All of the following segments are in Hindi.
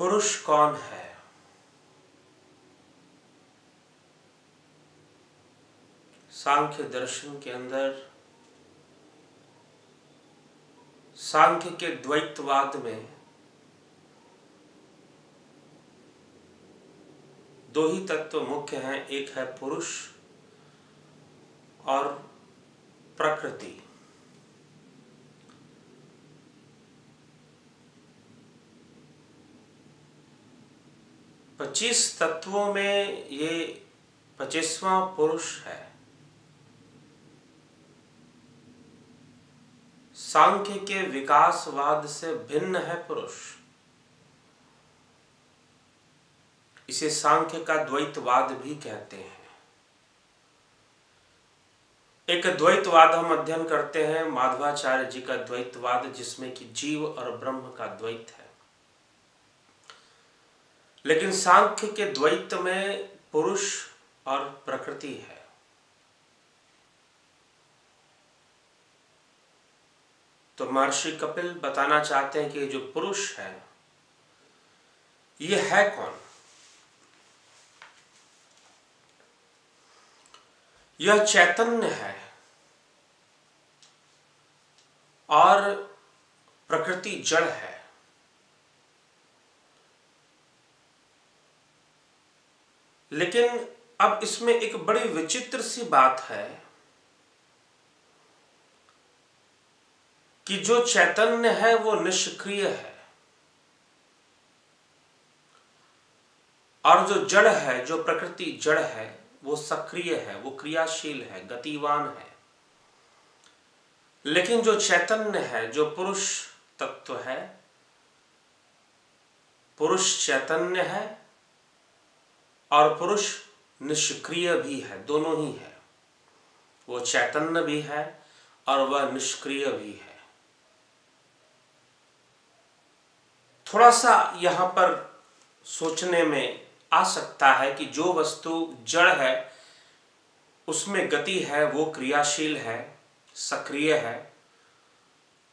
पुरुष कौन है? सांख्य दर्शन के अंदर, सांख्य के द्वैतवाद में दो ही तत्व मुख्य हैं, एक है पुरुष और प्रकृति। पच्चीस तत्वों में ये 25वां पुरुष है। सांख्य के विकासवाद से भिन्न है पुरुष। इसे सांख्य का द्वैतवाद भी कहते हैं। एक द्वैतवाद हम अध्ययन करते हैं माधवाचार्य जी का द्वैतवाद, जिसमें कि जीव और ब्रह्म का द्वैत है। लेकिन सांख्य के द्वैत में पुरुष और प्रकृति है। तो महर्षि कपिल बताना चाहते हैं कि जो पुरुष है ये है कौन? यह चैतन्य है और प्रकृति जड़ है। लेकिन अब इसमें एक बड़ी विचित्र सी बात है कि जो चैतन्य है वो निष्क्रिय है और जो जड़ है, जो प्रकृति जड़ है, वो सक्रिय है, वो क्रियाशील है, गतिवान है। लेकिन जो चैतन्य है, जो पुरुष तत्व है, पुरुष चैतन्य है और पुरुष निष्क्रिय भी है, दोनों ही है। वो चैतन्य भी है और वह निष्क्रिय भी है। थोड़ा सा यहां पर सोचने में आ सकता है कि जो वस्तु जड़ है उसमें गति है, वो क्रियाशील है, सक्रिय है,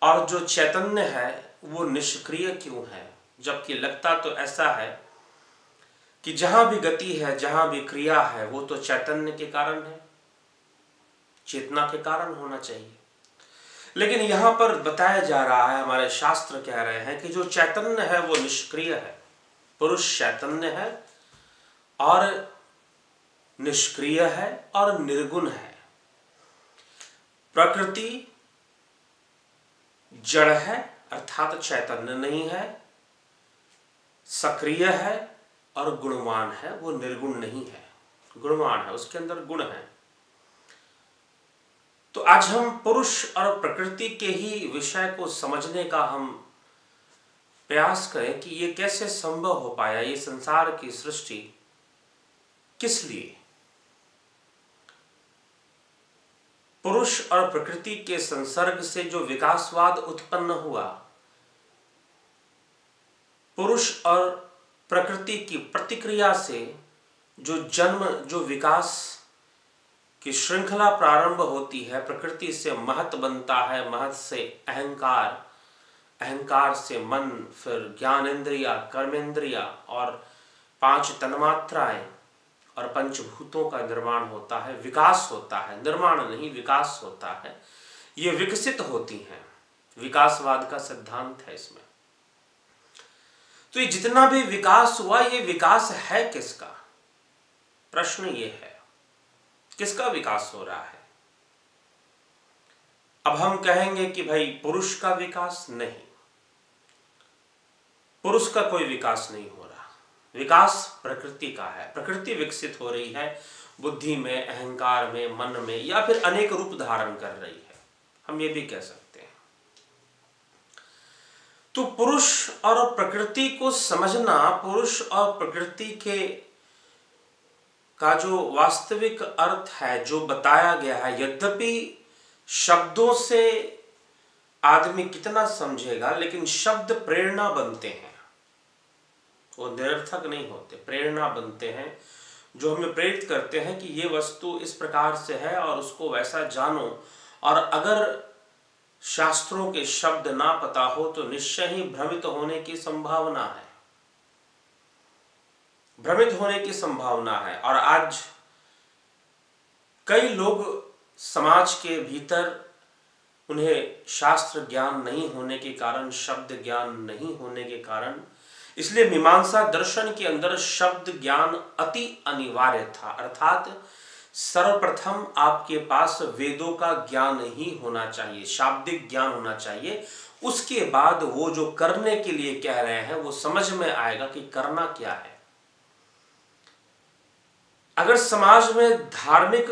और जो चैतन्य है वो निष्क्रिय क्यों है? जबकि लगता तो ऐसा है कि जहां भी गति है, जहां भी क्रिया है, वो तो चैतन्य के कारण है, चेतना के कारण होना चाहिए। लेकिन यहां पर बताया जा रहा है, हमारे शास्त्र कह रहे हैं कि जो चैतन्य है वो निष्क्रिय है। पुरुष चैतन्य है और निष्क्रिय है और निर्गुण है। प्रकृति जड़ है अर्थात चैतन्य नहीं है, सक्रिय है और गुणवान है, वो निर्गुण नहीं है, गुणवान है, उसके अंदर गुण है। तो आज हम पुरुष और प्रकृति के ही विषय को समझने का हम प्रयास करें कि ये कैसे संभव हो पाया, ये संसार की सृष्टि किस लिए? पुरुष और प्रकृति के संसर्ग से जो विकासवाद उत्पन्न हुआ, पुरुष और प्रकृति की प्रतिक्रिया से जो जन्म, जो विकास की श्रृंखला प्रारंभ होती है, प्रकृति से महत बनता है, महत से अहंकार, अहंकार से मन, फिर ज्ञानेंद्रिया, कर्मेंद्रिया और 5 तन्मात्राएं और पंचभूतों का निर्माण होता है, विकास होता है, निर्माण नहीं विकास होता है। ये विकसित होती हैं, विकासवाद का सिद्धांत है इसमें। तो ये जितना भी विकास हुआ, ये विकास है किसका? प्रश्न ये है, किसका विकास हो रहा है? अब हम कहेंगे कि भाई पुरुष का विकास नहीं, पुरुष का कोई विकास नहीं हो रहा, विकास प्रकृति का है। प्रकृति विकसित हो रही है, बुद्धि में, अहंकार में, मन में, या फिर अनेक रूप धारण कर रही है, हम ये भी कह सकते हैं। तो पुरुष और प्रकृति को समझना, पुरुष और प्रकृति के का जो वास्तविक अर्थ है, जो बताया गया है, यद्यपि शब्दों से आदमी कितना समझेगा, लेकिन शब्द प्रेरणा बनते हैं, वो निरर्थक नहीं होते, प्रेरणा बनते हैं, जो हमें प्रेरित करते हैं कि ये वस्तु इस प्रकार से है और उसको वैसा जानो। और अगर शास्त्रों के शब्द ना पता हो तो निश्चय ही भ्रमित होने की संभावना है। भ्रमित होने की संभावना है। और आज कई लोग समाज के भीतर उन्हें शास्त्र ज्ञान नहीं होने के कारण, शब्द ज्ञान नहीं होने के कारण, इसलिए मीमांसा दर्शन के अंदर शब्द ज्ञान अति अनिवार्य था। अर्थात सर्वप्रथम आपके पास वेदों का ज्ञान ही होना चाहिए, शाब्दिक ज्ञान होना चाहिए। उसके बाद वो जो करने के लिए कह रहे हैं वो समझ में आएगा कि करना क्या है। अगर समाज में धार्मिक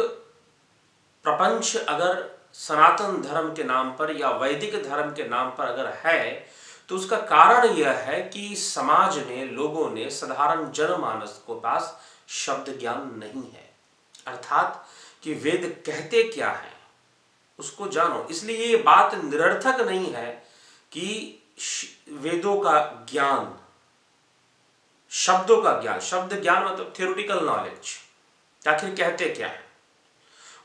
प्रपंच अगर सनातन धर्म के नाम पर या वैदिक धर्म के नाम पर अगर है, तो उसका कारण यह है कि समाज में लोगों ने, साधारण जनमानस को पास शब्द ज्ञान नहीं है। अर्थात कि वेद कहते क्या है उसको जानो। इसलिए ये बात निरर्थक नहीं है कि वेदों का ज्ञान, शब्दों का ज्ञान, शब्द ज्ञान मतलब थियोरिटिकल नॉलेज, आखिर कहते क्या है,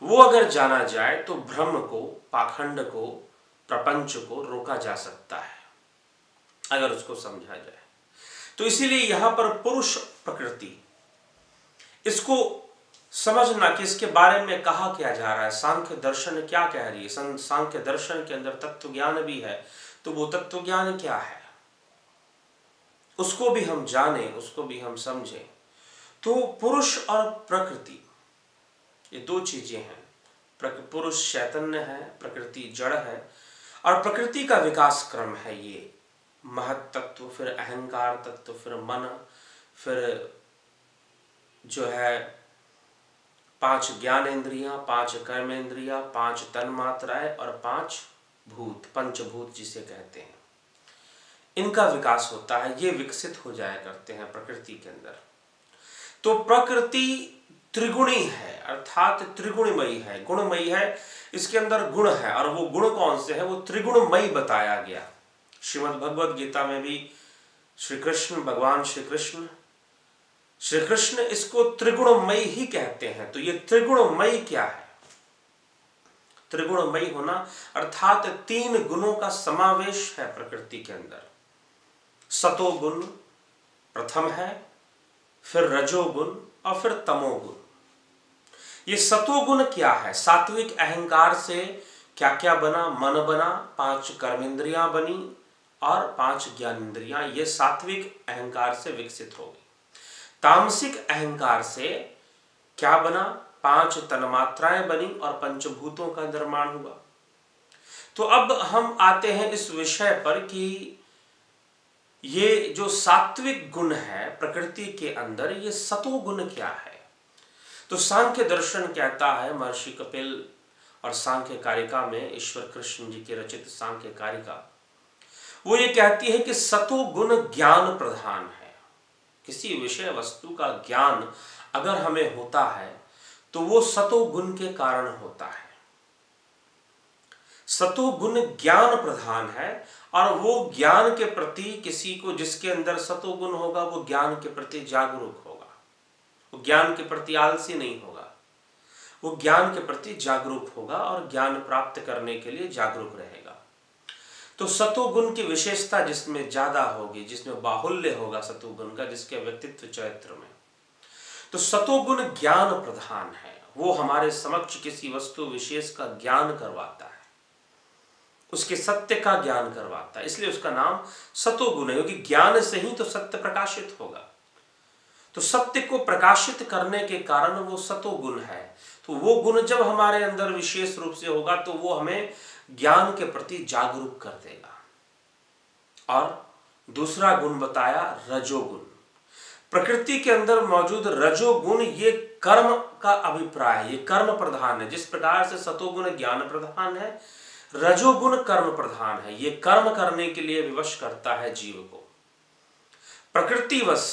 वो अगर जाना जाए तो भ्रम को, पाखंड को, प्रपंच को रोका जा सकता है अगर उसको समझा जाए। तो इसीलिए यहां पर पुरुष प्रकृति, इसको समझना कि इसके बारे में कहा क्या जा रहा है, सांख्य दर्शन क्या कह रही है। सांख्य दर्शन के अंदर तत्व ज्ञान भी है, तो वो तत्व ज्ञान क्या है उसको भी हम जाने, उसको भी हम समझें। तो पुरुष और प्रकृति ये दो चीजें हैं। पुरुष चैतन्य है, प्रकृति जड़ है, और प्रकृति का विकास क्रम है ये महत तत्व, फिर अहंकार तत्व, फिर मन, फिर जो है 5 ज्ञानेंद्रियां, 5 कर्मेंद्रियां, 5 तन्मात्राएं और 5 भूत, पंचभूत जिसे कहते हैं, इनका विकास होता है। ये विकसित हो जाया करते हैं प्रकृति के अंदर। तो प्रकृति त्रिगुणी है, अर्थात त्रिगुणमयी है, गुणमयी है। इसके अंदर गुण है, और वो गुण कौन से है, वो त्रिगुणमयी बताया गया। श्रीमद् भगवद गीता में भी श्री कृष्ण, भगवान श्री कृष्ण इसको त्रिगुणमयी ही कहते हैं। तो ये त्रिगुणमयी क्या है? त्रिगुणमयी होना अर्थात 3 गुणों का समावेश है प्रकृति के अंदर। सतोगुण प्रथम है, फिर रजोगुण और फिर तमोगुण। ये सतोगुण क्या है? सात्विक अहंकार से क्या क्या बना? मन बना, 5 कर्मेंद्रियां बनी और 5 ज्ञानेंद्रियां, ये सात्विक अहंकार से विकसित हो गई। तामसिक अहंकार से क्या बना? 5 तन्मात्राएं बनी और पंचभूतों का निर्माण हुआ। तो अब हम आते हैं इस विषय पर कि ये जो सात्विक गुण है प्रकृति के अंदर, ये सतोगुण क्या है? तो सांख्य दर्शन कहता है, महर्षि कपिल और सांख्य कारिका में ईश्वर कृष्ण जी की रचित सांख्य कारिका, वो ये कहती है कि सतोगुण ज्ञान प्रधान है। किसी विषय वस्तु का ज्ञान अगर हमें होता है तो वो सतोगुण के कारण होता है। सतोगुण ज्ञान प्रधान है, और वो ज्ञान के प्रति किसी को, जिसके अंदर सतोगुण होगा वो ज्ञान के प्रति जागरूक होगा, वो ज्ञान के प्रति आलसी नहीं होगा, वो ज्ञान के प्रति जागरूक होगा और ज्ञान प्राप्त करने के लिए जागरूक रहेगा। तो सतोगुण की विशेषता जिसमें ज्यादा होगी, जिसमें बाहुल्य होगा सतोगुण का, जिसके व्यक्तित्व चरित्र में, तो सतोगुण ज्ञान प्रधान है। वो हमारे समक्ष किसी वस्तु विशेष का ज्ञान करवाता है, उसके सत्य का ज्ञान करवाता है, इसलिए उसका नाम सतोगुण है, क्योंकि ज्ञान से ही तो सत्य प्रकाशित होगा। तो सत्य को प्रकाशित करने के कारण वो सतोगुण है। तो वो गुण जब हमारे अंदर विशेष रूप से होगा तो वो हमें ज्ञान के प्रति जागरूक कर देगा। और दूसरा गुण बताया रजोगुण। प्रकृति के अंदर मौजूद रजोगुण ये कर्म का अभिप्राय है, ये कर्म प्रधान है। जिस प्रकार से सतोगुण ज्ञान प्रधान है, रजोगुण कर्म प्रधान है, ये कर्म करने के लिए विवश करता है जीव को। प्रकृतिवश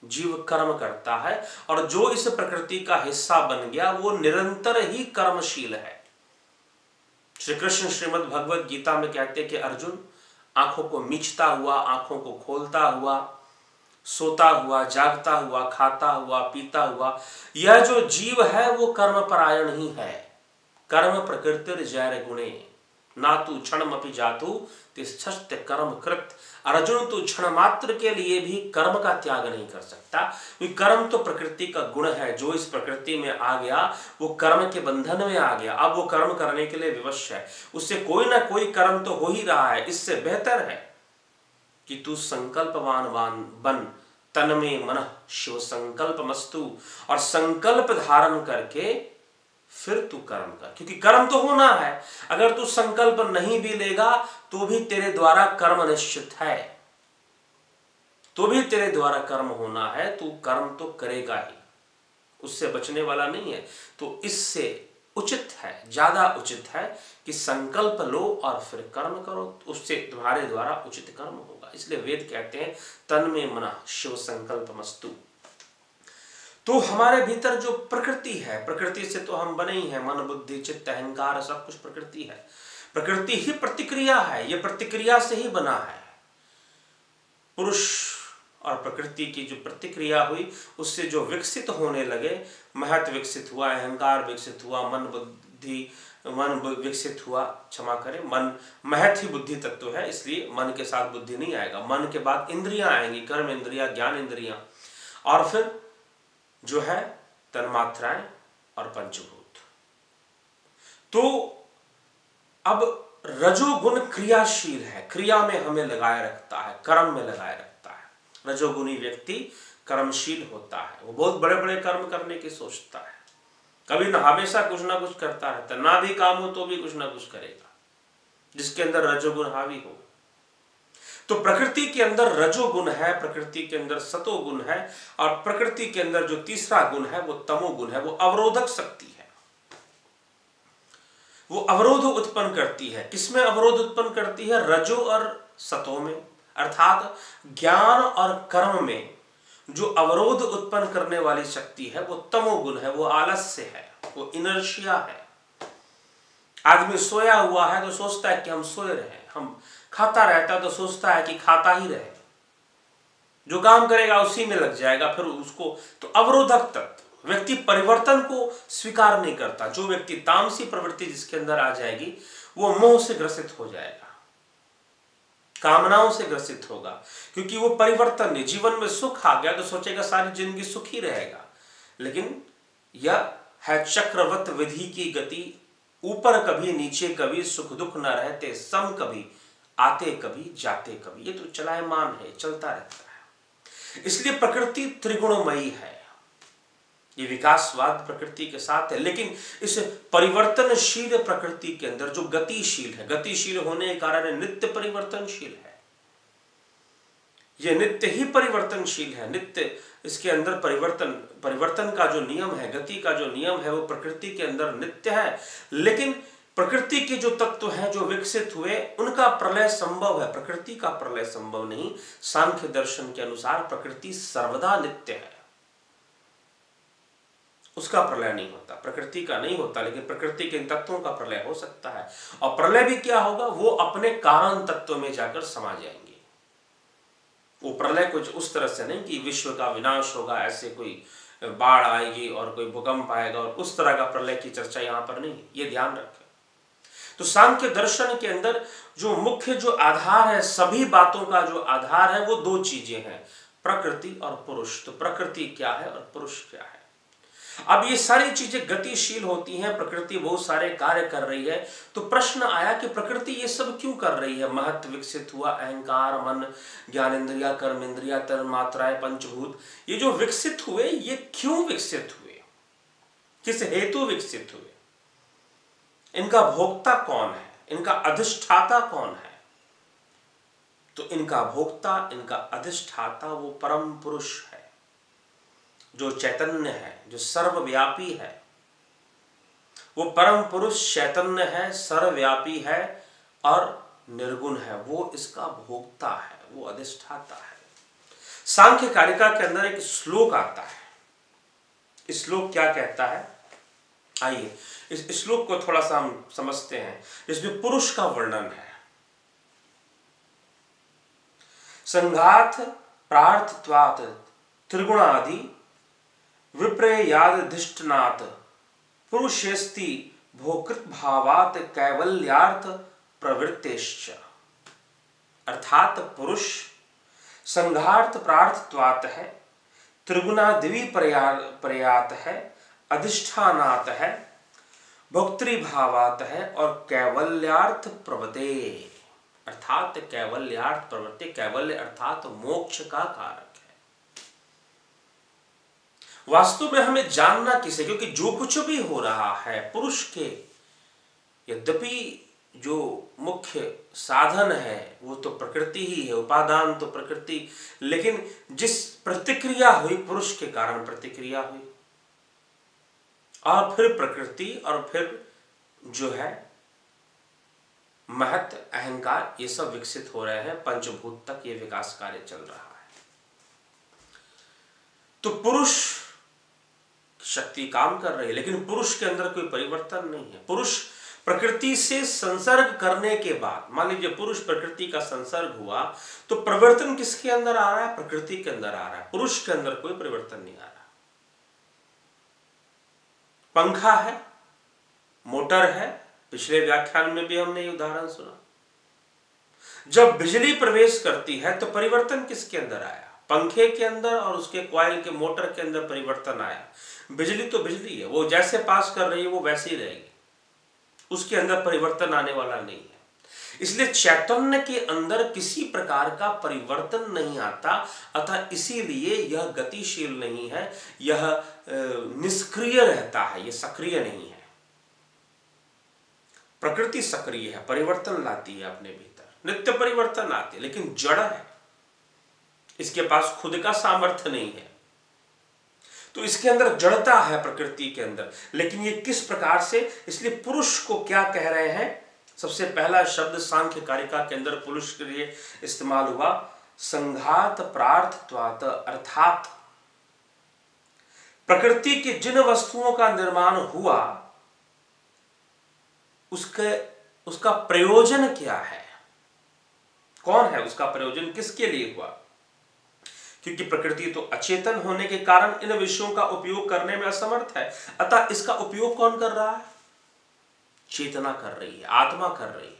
जीव कर्म करता है, और जो इस प्रकृति का हिस्सा बन गया वो निरंतर ही कर्मशील है। श्री कृष्ण श्रीमद् भगवद गीता में कहते हैं कि अर्जुन, आंखों को मीचता हुआ, आंखों को खोलता हुआ, सोता हुआ, जागता हुआ, खाता हुआ, पीता हुआ, यह जो जीव है वो कर्म परायण ही है। कर्म प्रकृतिर जैर गुणे, ना तू क्षणमपि जातु तिष्ठस्ते कर्म कृत। अर्जुन तू क्षण मात्र के लिए भी कर्म का त्याग नहीं कर सकता, क्योंकि कर्म तो प्रकृति का गुण है। जो इस प्रकृति में आ गया वो कर्म के बंधन में आ गया, अब वो कर्म करने के लिए विवश है, उससे कोई ना कोई कर्म तो हो ही रहा है। इससे बेहतर है कि तू संकल्पवान बन, तन में मन शिव संकल्प मस्तु, और संकल्प धारण करके फिर तू कर्म कर, क्योंकि कर्म तो होना है। अगर तू संकल्प नहीं भी लेगा तो भी तेरे द्वारा कर्म निश्चित है, तो भी तेरे द्वारा कर्म होना है, तू कर्म तो करेगा ही, उससे बचने वाला नहीं है। तो इससे उचित है, ज्यादा उचित है कि संकल्प लो और फिर कर्म करो, उससे तुम्हारे द्वारा उचित कर्म होगा। इसलिए वेद कहते हैं तन में मन शिव संकल्प मस्तु। तो हमारे भीतर जो प्रकृति है, प्रकृति से तो हम बने ही हैं, मन बुद्धि चित्त अहंकार सब कुछ प्रकृति है। प्रकृति ही प्रतिक्रिया है, ये प्रतिक्रिया से ही बना है। पुरुष और प्रकृति की जो प्रतिक्रिया हुई उससे जो विकसित होने लगे, महत विकसित हुआ, अहंकार विकसित हुआ, मन विकसित हुआ, क्षमा करें, मन महत ही बुद्धि तत्व है, इसलिए मन के साथ बुद्धि नहीं आएगा। मन के बाद इंद्रियां आएंगी, कर्म इंद्रियां, ज्ञान इंद्रियां, और फिर जो है तन्मात्राएं और पंचभूत। तो अब रजोगुण क्रियाशील है, क्रिया में हमें लगाए रखता है, कर्म में लगाए रखता है। रजोगुणी व्यक्ति कर्मशील होता है, वो बहुत बड़े बड़े कर्म करने की सोचता है, कभी ना हमेशा कुछ ना कुछ करता रहता है, ना भी काम हो तो भी कुछ ना कुछ करेगा, जिसके अंदर रजोगुण हावी हो। तो प्रकृति के अंदर रजोगुण है, प्रकृति के अंदर सतोगुण है, और प्रकृति के अंदर जो तीसरा गुण है वो तमोगुण है, वो अवरोधक शक्ति है, वो अवरोध उत्पन्न करती है। किसमें अवरोध उत्पन्न करती है? रजो और सतो में, अर्थात ज्ञान और कर्म में जो अवरोध उत्पन्न करने वाली शक्ति है वो तमोगुण है, वो आलस्य है, वो इनर्शिया है। आदमी सोया हुआ है तो सोचता है कि हम सोए रहे, हम खाता रहता है तो सोचता है कि खाता ही रहे, जो काम करेगा उसी में लग जाएगा, फिर उसको तो अवरोधक तत्व। व्यक्ति परिवर्तन को स्वीकार नहीं करता। जो व्यक्ति तामसी प्रवृत्ति जिसके अंदर आ जाएगी वो मोह से ग्रसित हो जाएगा, कामनाओं से ग्रसित होगा, क्योंकि वो परिवर्तन नहीं। जीवन में सुख आ गया तो सोचेगा सारी जिंदगी सुख ही रहेगा, लेकिन यह है चक्रवत विधि की गति, ऊपर कभी नीचे कभी, सुख दुख न रहते सम कभी, आते कभी जाते कभी। ये तो चलायमान है, चलता रहता है। इसलिए प्रकृति त्रिगुणमयी है, ये विकासवाद प्रकृति के साथ है। लेकिन इस परिवर्तनशील प्रकृति के अंदर जो गतिशील है, गतिशील होने के कारण नित्य परिवर्तनशील है, ये नित्य ही परिवर्तनशील है। नित्य इसके अंदर परिवर्तन का जो नियम है, गति का जो नियम है, वो प्रकृति के अंदर नित्य है। लेकिन प्रकृति के जो तत्व हैं जो विकसित हुए उनका प्रलय संभव है, प्रकृति का प्रलय संभव नहीं। सांख्य दर्शन के अनुसार प्रकृति सर्वदा नित्य है, उसका प्रलय नहीं होता, प्रकृति का नहीं होता। लेकिन प्रकृति के इन तत्वों का प्रलय हो सकता है, और प्रलय भी क्या होगा, वो अपने कारण तत्व में जाकर समा जाएंगे। वो प्रलय कुछ उस तरह से नहीं कि विश्व का विनाश होगा, ऐसे कोई बाढ़ आएगी और कोई भूकंप आएगा, और उस तरह का प्रलय की चर्चा यहाँ पर नहीं, ये ध्यान रखें। तो सांख्य दर्शन के अंदर जो मुख्य जो आधार है, सभी बातों का जो आधार है, वो दो चीजें हैं, प्रकृति और पुरुष। तो प्रकृति क्या है और पुरुष क्या है? अब ये सारी चीजें गतिशील होती हैं, प्रकृति बहुत सारे कार्य कर रही है। तो प्रश्न आया कि प्रकृति ये सब क्यों कर रही है? महत्व विकसित हुआ, अहंकार, मन, ज्ञान इंद्रिया, कर्म इंद्रिया, तन्मात्राएं, पंचभूत, ये जो विकसित हुए, ये क्यों विकसित हुए, किस हेतु विकसित हुए, इनका भोक्ता कौन है, इनका अधिष्ठाता कौन है? तो इनका भोक्ता, इनका अधिष्ठाता वो परम पुरुष है, जो चैतन्य है, जो सर्वव्यापी है। वो परम पुरुष चैतन्य है, सर्वव्यापी है और निर्गुण है, वो इसका भोक्ता है, वो अधिष्ठाता है। सांख्य कारिका के अंदर एक श्लोक आता है। इस श्लोक क्या कहता है, आइए इस श्लोक को थोड़ा सा हम समझते हैं। इसमें पुरुष का वर्णन है। संघात प्रार्थत्वात् त्रिगुणादि विप्रयादधिष्ठनात् पुरुषेस्ति भोकृत भावात् कैवल्यार्थ प्रवृत्तेश्च, अर्थात पुरुष संघार्थ प्रार्थत्वात् है, त्रिगुणादिवी प्रयात है, अधिष्ठानात है, भोक्तृभावात है और कैवल्यार्थ प्रवते, अर्थात कैवल्यार्थ प्रवृत्ति, कैवल्य अर्थात मोक्ष का कारक है। वास्तव में हमें जानना किसे, क्योंकि जो कुछ भी हो रहा है पुरुष के, यद्यपि जो मुख्य साधन है वो तो प्रकृति ही है, उपादान तो प्रकृति, लेकिन जिस प्रतिक्रिया हुई पुरुष के कारण प्रतिक्रिया हुई, और फिर प्रकृति, और फिर जो है महत, अहंकार, ये सब विकसित हो रहे हैं, पंचभूत तक ये विकास कार्य चल रहा है। तो पुरुष शक्ति काम कर रही है, लेकिन पुरुष के अंदर कोई परिवर्तन नहीं है। पुरुष प्रकृति से संसर्ग करने के बाद, मान लीजिए पुरुष प्रकृति का संसर्ग हुआ, तो परिवर्तन किसके अंदर आ रहा है? प्रकृति के अंदर आ रहा है, पुरुष के अंदर कोई परिवर्तन नहीं आ रहा। पंखा है, मोटर है, पिछले व्याख्यान में भी हमने ये उदाहरण सुना। जब बिजली प्रवेश करती है तो परिवर्तन किसके अंदर आया? पंखे के अंदर और उसके कॉइल के मोटर के अंदर परिवर्तन आया। बिजली तो बिजली है, वो जैसे पास कर रही है वो वैसे ही रहेगी, उसके अंदर परिवर्तन आने वाला नहीं है। इसलिए चैतन्य के अंदर किसी प्रकार का परिवर्तन नहीं आता, अतः इसीलिए यह गतिशील नहीं है, यह निष्क्रिय रहता है, यह सक्रिय नहीं है। प्रकृति सक्रिय है, परिवर्तन लाती है अपने भीतर, नित्य परिवर्तन आती है, लेकिन जड़ है, इसके पास खुद का सामर्थ्य नहीं है, तो इसके अंदर जड़ता है प्रकृति के अंदर। लेकिन ये किस प्रकार से, इसलिए पुरुष को क्या कह रहे हैं? सबसे पहला शब्द सांख्य कारिका के अंदर पुरुष के लिए इस्तेमाल हुआ, संघात प्रार्थत्वात्, अर्थात प्रकृति की जिन वस्तुओं का निर्माण हुआ उसका प्रयोजन क्या है, कौन है उसका प्रयोजन, किसके लिए हुआ? क्योंकि प्रकृति तो अचेतन होने के कारण इन विषयों का उपयोग करने में असमर्थ है, अतः इसका उपयोग कौन कर रहा है? चेतना कर रही है, आत्मा कर रही है।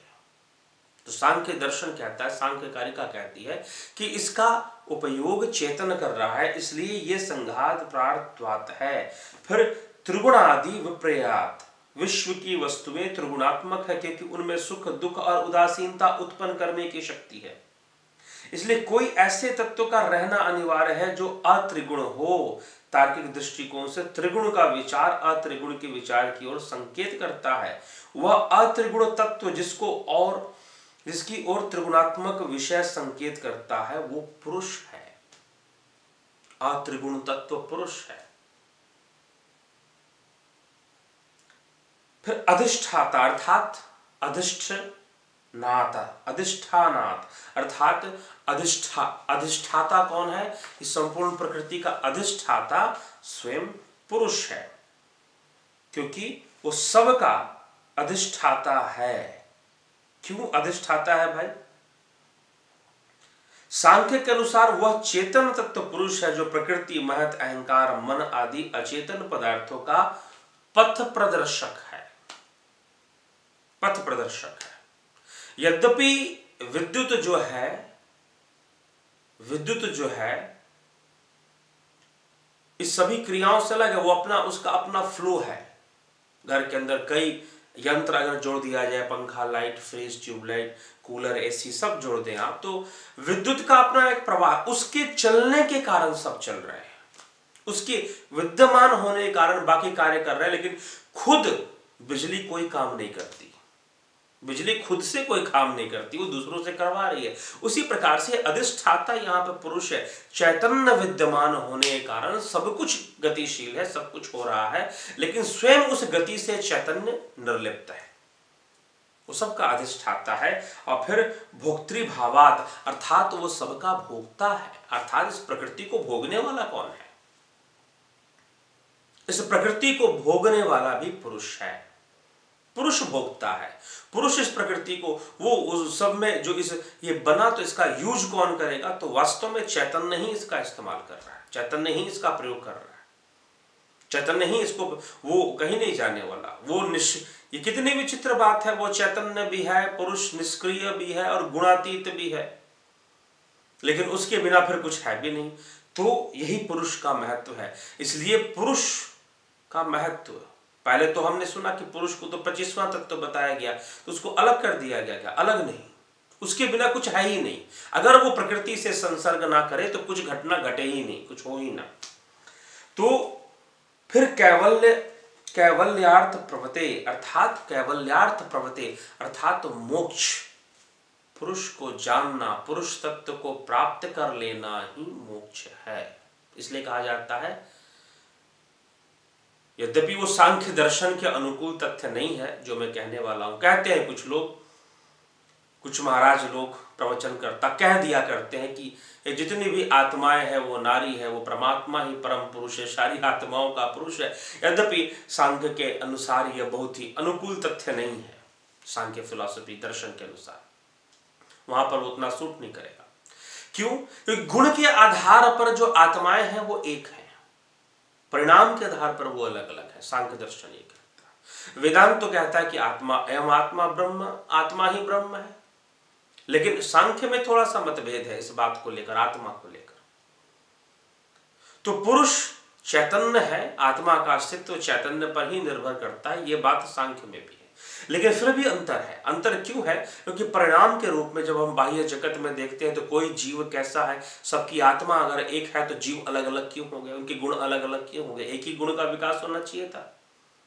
तो सांख्य दर्शन कहता है, सांख्य कारिका कहती है कि इसका उपयोग चेतन कर रहा है, इसलिए ये संघात प्रार्थत्वात् है। फिर त्रिगुणादि विप्रयात, विश्व की वस्तुएं त्रिगुणात्मक है, क्योंकि उनमें सुख दुख और उदासीनता उत्पन्न करने की शक्ति है। इसलिए कोई ऐसे तत्व का रहना अनिवार्य है जो अत्रिगुण हो। तार्किक दृष्टिकोण से त्रिगुण का विचार अत्रिगुण के विचार की ओर संकेत करता है। वह अत्रिगुण तत्व जिसकी ओर त्रिगुणात्मक विषय संकेत करता है वो पुरुष है। अत्रिगुण तत्व पुरुष है। फिर अधिष्ठाता अर्थात अधिष्ठानात अर्थात अधिष्ठाता कौन है? इस संपूर्ण प्रकृति का अधिष्ठाता स्वयं पुरुष है, क्योंकि वो सब का अधिष्ठाता है। क्यों अधिष्ठाता है भाई? सांख्य के अनुसार वह चेतन तत्व पुरुष है जो प्रकृति, महत, अहंकार, मन आदि अचेतन पदार्थों का पथ प्रदर्शक है। पथ प्रदर्शक है। यद्यपि विद्युत जो है इस सभी क्रियाओं से अलग है, वो उसका अपना फ्लो है। घर के अंदर कई यंत्र अगर जोड़ दिया जाए, पंखा, light, fridge, tubelight, cooler, AC सब जोड़ दें आप, तो विद्युत का अपना एक प्रवाह, उसके चलने के कारण सब चल रहे हैं, उसके विद्यमान होने के कारण बाकी कार्य कर रहे हैं। लेकिन खुद बिजली कोई काम नहीं करती, बिजली खुद से कोई काम नहीं करती, वो दूसरों से करवा रही है। उसी प्रकार से अधिष्ठाता यहाँ पर पुरुष है। चैतन्य विद्यमान होने के कारण सब कुछ गतिशील है, सब कुछ हो रहा है, लेकिन स्वयं उस गति से चैतन्य निर्लिप्त है, वो सबका अधिष्ठाता है। और फिर भोक्तृभावात अर्थात वो सबका भोक्ता है। अर्थात इस प्रकृति को भोगने वाला कौन है? इस प्रकृति को भोगने वाला भी पुरुष है। पुरुष भोगता है। पुरुष इस प्रकृति को, वो उस सब में जो ये बना, तो इसका यूज कौन करेगा? तो वास्तव में चैतन्य ही इसका इस्तेमाल कर रहा है, चैतन्य ही इसका प्रयोग कर रहा है, चैतन्य ही इसको, वो कहीं नहीं जाने वाला। वो ये कितनी विचित्र बात है, वो चैतन्य भी है, पुरुष निष्क्रिय भी है और गुणातीत भी है, लेकिन उसके बिना फिर कुछ है भी नहीं। तो यही पुरुष का महत्व है। इसलिए पुरुष का महत्व, पहले तो हमने सुना कि पुरुष को तो 25वां तत्व बताया गया, तो उसको अलग कर दिया गया। क्या अलग? नहीं, उसके बिना कुछ है ही नहीं। अगर वो प्रकृति से संसर्ग ना करे तो कुछ घटना घटे ही नहीं, कुछ हो ही ना। तो फिर कैवल्यार्थ प्रवते अर्थात कैवल्यार्थ प्रवते अर्थात तो मोक्ष, पुरुष को जानना, पुरुष तत्व को प्राप्त कर लेना ही मोक्ष है। इसलिए कहा जाता है, यद्यपि वो सांख्य दर्शन के अनुकूल तथ्य नहीं है जो मैं कहने वाला हूं। कहते हैं कुछ लोग, कुछ महाराज लोग, प्रवचनकर्ता कह दिया करते हैं कि ये जितनी भी आत्माएं हैं वो नारी है, वो परमात्मा ही परम पुरुष है, सारी आत्माओं का पुरुष है। यद्यपि सांख्य के अनुसार यह बहुत ही अनुकूल तथ्य नहीं है, सांख्य फिलॉसफी दर्शन के अनुसार वहां पर वो उतना सूट नहीं करेगा। क्यों? क्योंकि गुण के आधार पर जो आत्माएं हैं वो एक है, परिणाम के आधार पर वो अलग अलग है। सांख्य दर्शन ये कहता है। वेदांत तो कहता है कि आत्मा एवं आत्मा ब्रह्म, आत्मा ही ब्रह्म है। लेकिन सांख्य में थोड़ा सा मतभेद है इस बात को लेकर, आत्मा को लेकर। तो पुरुष चैतन्य है, आत्मा का अस्तित्व चैतन्य पर ही निर्भर करता है, ये बात सांख्य में भी है। लेकिन फिर भी अंतर है। अंतर क्यों है? क्योंकि परिणाम के रूप में जब हम बाह्य जगत में देखते हैं तो कोई जीव कैसा है, सबकी आत्मा अगर एक है तो जीव अलग अलग क्यों हो गए, उनके गुण अलग अलग क्यों हो गए? एक ही गुण का विकास होना चाहिए था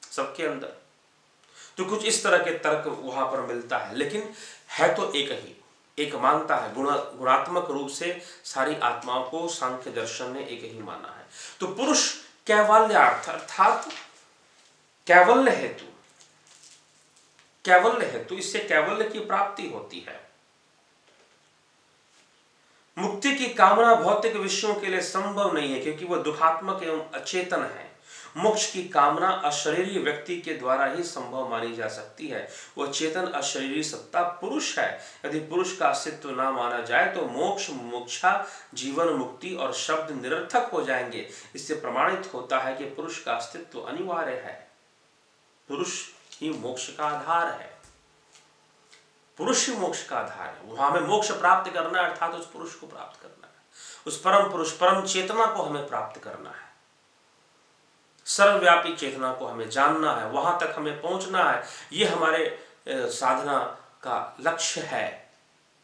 सबके अंदर। तो कुछ इस तरह के तर्क वहां पर मिलता है, लेकिन है तो एक ही, एक मानता है। गुणात्मक रूप से सारी आत्माओं को सांख्य दर्शन ने एक ही माना है। तो पुरुष कैवल्यार्थ अर्थात कैवल्य हेतु, कैवल्य है तो इससे कैवल्य की प्राप्ति होती है। मुक्ति की कामना भौतिक विषयों के लिए संभव नहीं है क्योंकि वह दुखात्मक एवं अचेतन है। मोक्ष की कामना अशरीरी व्यक्ति के द्वारा ही संभव मानी जा सकती है। वह चेतन अशरीरी सत्ता पुरुष है। यदि पुरुष का अस्तित्व ना माना जाए तो मोक्ष, मोक्षा, जीवन मुक्ति और शब्द निरर्थक हो जाएंगे। इससे प्रमाणित होता है कि पुरुष का अस्तित्व अनिवार्य है। पुरुष ही मोक्ष का आधार है, पुरुष ही मोक्ष का आधार है। वहां हमें मोक्ष प्राप्त करना है, अर्थात उस पुरुष को प्राप्त करना है, उस परम पुरुष, परम चेतना को हमें प्राप्त करना है। सर्वव्यापी चेतना को हमें जानना है, वहां तक हमें पहुंचना है। ये हमारे साधना का लक्ष्य है।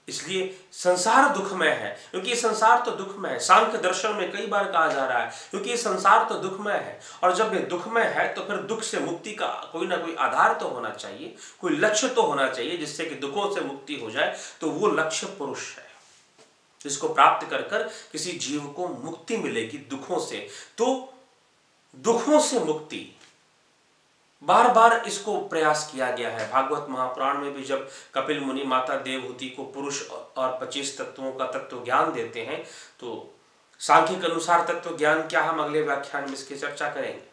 इसलिए संसार दुखमय है, क्योंकि संसार तो दुखमय है। सांख्य दर्शन में कई बार कहा जा रहा है क्योंकि संसार तो दुखमय है, और जब ये दुखमय है तो फिर दुख से मुक्ति का कोई ना कोई आधार तो होना चाहिए, कोई लक्ष्य तो होना चाहिए जिससे कि दुखों से मुक्ति हो जाए। तो वो लक्ष्य पुरुष है, जिसको प्राप्त कर कर किसी जीव को मुक्ति मिलेगी दुखों से। तो दुखों से मुक्ति, बार बार इसको प्रयास किया गया है। भागवत महापुराण में भी जब कपिल मुनि माता देवहूति को पुरुष और 25 तत्वों का तत्व ज्ञान देते हैं, तो सांख्य के अनुसार तत्व ज्ञान क्या, हम अगले व्याख्यान में इसकी चर्चा करेंगे।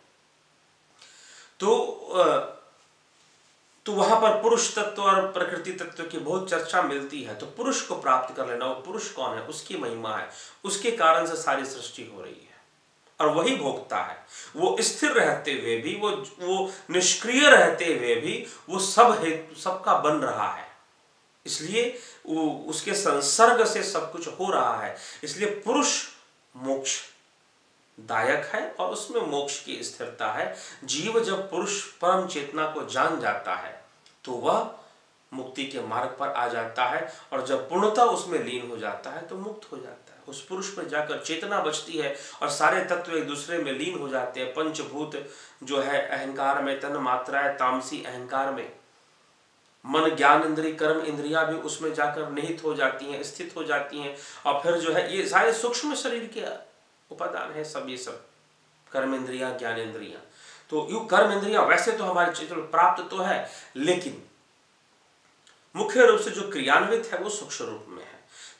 तो वहां पर पुरुष तत्व और प्रकृति तत्व की बहुत चर्चा मिलती है। तो पुरुष को प्राप्त कर लेना, वो पुरुष कौन है, उसकी महिमा है, उसके कारण से सारी सृष्टि हो रही है और वही भोगता है। वो स्थिर रहते हुए भी, वो निष्क्रिय रहते हुए भी वो सबका बन रहा है। इसलिए वो उसके संसर्ग से सब कुछ हो रहा है। इसलिए पुरुष मोक्ष दायक है और उसमें मोक्ष की स्थिरता है। जीव जब पुरुष परम चेतना को जान जाता है तो वह मुक्ति के मार्ग पर आ जाता है, और जब पूर्णता उसमें लीन हो जाता है तो मुक्त हो जाता है। उस पुरुष में जाकर चेतना बचती है और सारे तत्व एक दूसरे में लीन हो जाते हैं। पंचभूत जो है अहंकार में, तन मात्राएं तामसी अहंकार में, मन ज्ञान इंद्रिय कर्म इंद्रियां भी उसमें जाकर निहित हो जाती हैं, स्थित हो जाती हैं। और फिर जो है ये सारे सूक्ष्म शरीर के उपादान है सब, ये सब कर्म इंद्रियां ज्ञान इंद्रियां। तो यू कर्म इंद्रियां वैसे तो हमारे चेतन प्राप्त तो है, लेकिन मुख्य रूप से जो क्रियान्वित है वो सूक्ष्म रूप में है।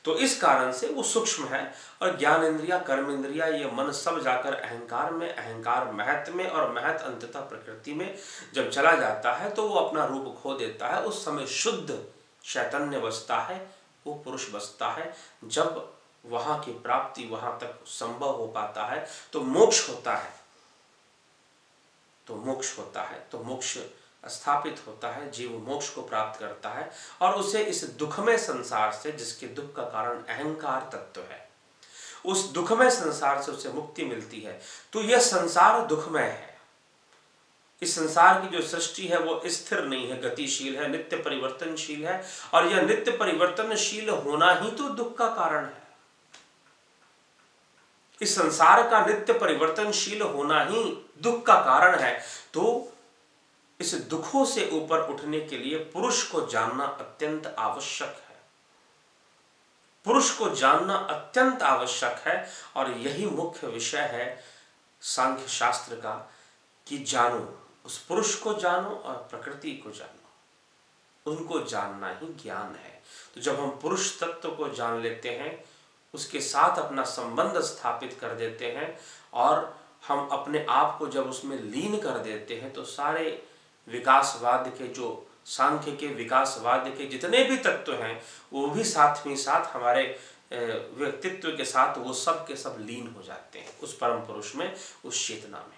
तो इस कारण से वो सूक्ष्म है, और ज्ञान इंद्रिया कर्म इंद्रिया ये मन सब जाकर अहंकार में, अहंकार महत में, और महत अंततः प्रकृति में जब चला जाता है तो वो अपना रूप खो देता है। उस समय शुद्ध चैतन्य बसता है, वो पुरुष बसता है। जब वहां की प्राप्ति वहां तक संभव हो पाता है तो मोक्ष होता है। तो मोक्ष स्थापित होता है, जीव मोक्ष को प्राप्त करता है और उसे इस दुखमय संसार से, जिसके दुख का कारण अहंकार तत्व है, उस दुखमय संसार से उसे मुक्ति मिलती है। तो यह संसार दुखमय है। इस संसार की जो सृष्टि है वो स्थिर नहीं है, गतिशील है, नित्य परिवर्तनशील है और यह नित्य परिवर्तनशील होना ही तो दुख का कारण है। इस संसार का नित्य परिवर्तनशील होना ही दुख का कारण है। तो इस दुखों से ऊपर उठने के लिए पुरुष को जानना अत्यंत आवश्यक है। पुरुष को जानना अत्यंत आवश्यक है और यही मुख्य विषय है सांख्य शास्त्र का कि जानो, उस पुरुष को जानो और प्रकृति को जानो। उनको जानना ही ज्ञान है। तो जब हम पुरुष तत्व को जान लेते हैं, उसके साथ अपना संबंध स्थापित कर देते हैं और हम अपने आप को जब उसमें लीन कर देते हैं, तो सारे विकासवाद के, जो सांख्य के विकासवाद के जितने भी तत्व हैं, वो भी साथ ही साथ हमारे व्यक्तित्व के साथ वो सब के सब लीन हो जाते हैं उस परम पुरुष में, उस चेतना में।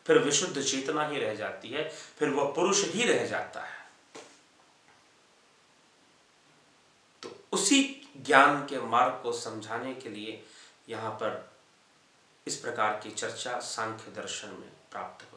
फिर विशुद्ध चेतना ही रह जाती है, फिर वह पुरुष ही रह जाता है। तो उसी ज्ञान के मार्ग को समझाने के लिए यहाँ पर इस प्रकार की चर्चा सांख्य दर्शन में प्राप्त हो